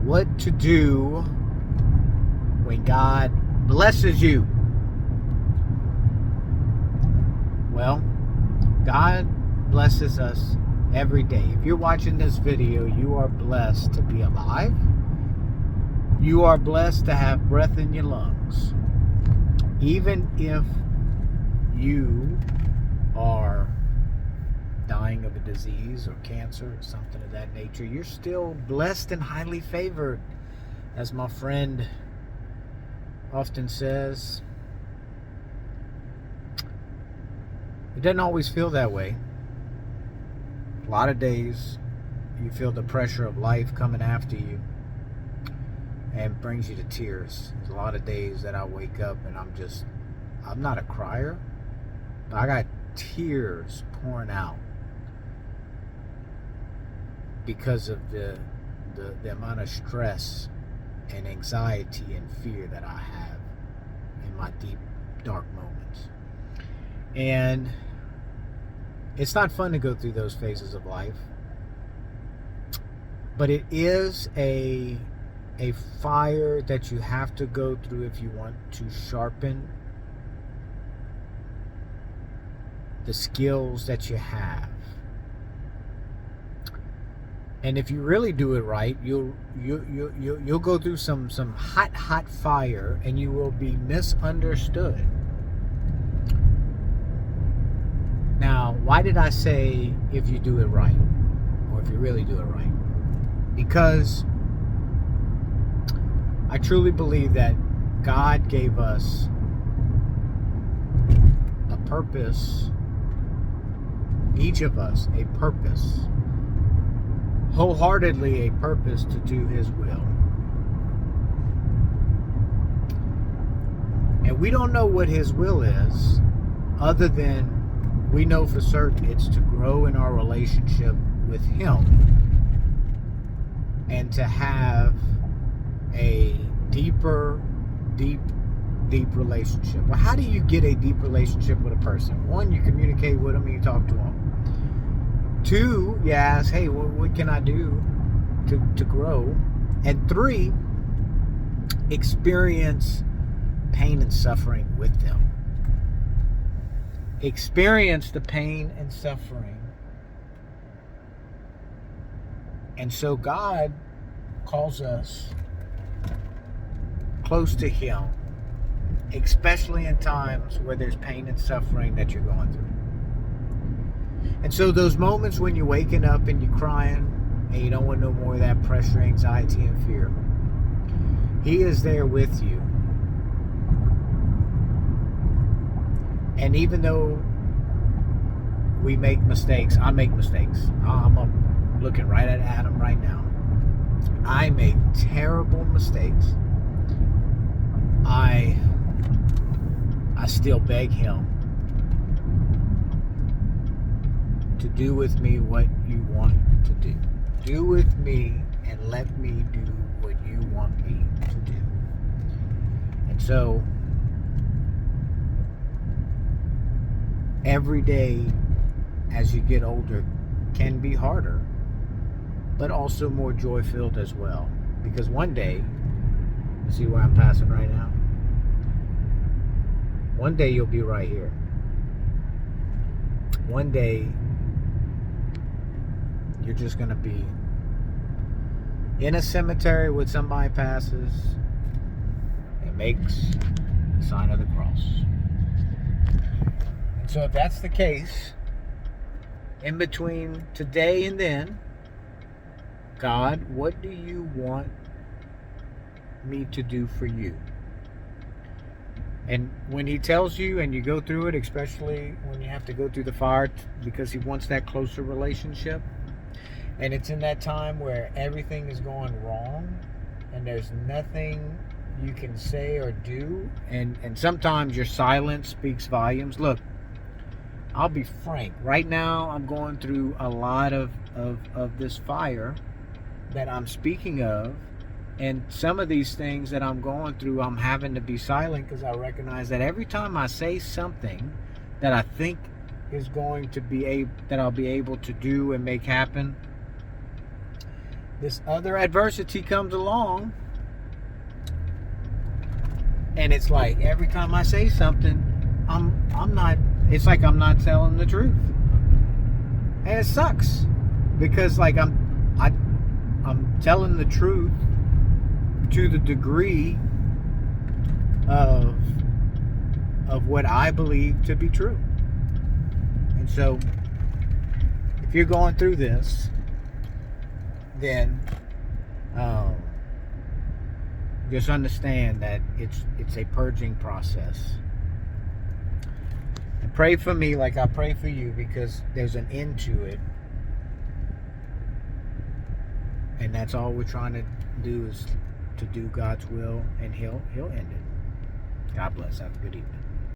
what to do when God blesses you. Well, God blesses us every day. If you're watching this video, you are blessed to be alive. You are blessed to have breath in your lungs. Even if you are dying of a disease or cancer or something of that nature, you're still blessed and highly favored. As my friend often says, it doesn't always feel that way. A lot of days you feel the pressure of life coming after you and brings you to tears. There's a lot of days that I wake up and I'm not a crier, but I got tears pouring out because of the amount of stress and anxiety and fear that I have in my deep, dark moments. And it's not fun to go through those phases of life, but it is a fire that you have to go through if you want to sharpen the skills that you have. And if you really do it right, you'll go through some hot fire, and you will be misunderstood. Now, why did I say if you do it right, or if you really do it right? Because I truly believe that God gave us a purpose, each of us a purpose, wholeheartedly a purpose to do His will. And we don't know what His will is, other than we know for certain it's to grow in our relationship with Him and to have a deep relationship. Well, how do you get a deep relationship with a person? One, you communicate with them and you talk to them. Two, you ask, hey, what can I do to grow? And three, experience pain and suffering with them. Experience the pain and suffering. And so God calls us close to Him, especially in times where there's pain and suffering that you're going through. And so those moments when you're waking up and you're crying and you don't want no more of that pressure, anxiety, and fear, He is there with you. And even though we make mistakes, I make mistakes. I'm looking right at Adam right now. I make terrible mistakes. I still beg Him to do with me what you want to do. Do with me and let me do what you want me to do. And so every day as you get older can be harder, but also more joy-filled as well. Because one day, see where I'm passing right now? One day you'll be right here. One day you're just going to be in a cemetery where somebody passes and makes the sign of the cross. And so if that's the case, in between today and then, God, what do you want me to do for you? And when He tells you and you go through it, especially when you have to go through the fire because He wants that closer relationship, and it's in that time where everything is going wrong and there's nothing you can say or do, and sometimes your silence speaks volumes. Look, I'll be frank. Right now, I'm going through a lot of this fire that I'm speaking of. And some of these things that I'm going through, I'm having to be silent because I recognize that every time I say something that I think is going to be that I'll be able to do and make happen, this other adversity comes along, and it's like every time I say something, I'm not. It's like I'm not telling the truth, and it sucks because like I'm telling the truth to the degree of what I believe to be true. And so if you're going through this, then just understand that it's a purging process. And pray for me like I pray for you, because there's an end to it. And that's all we're trying to do, is to do God's will, and He'll end it. God bless. Have a good evening.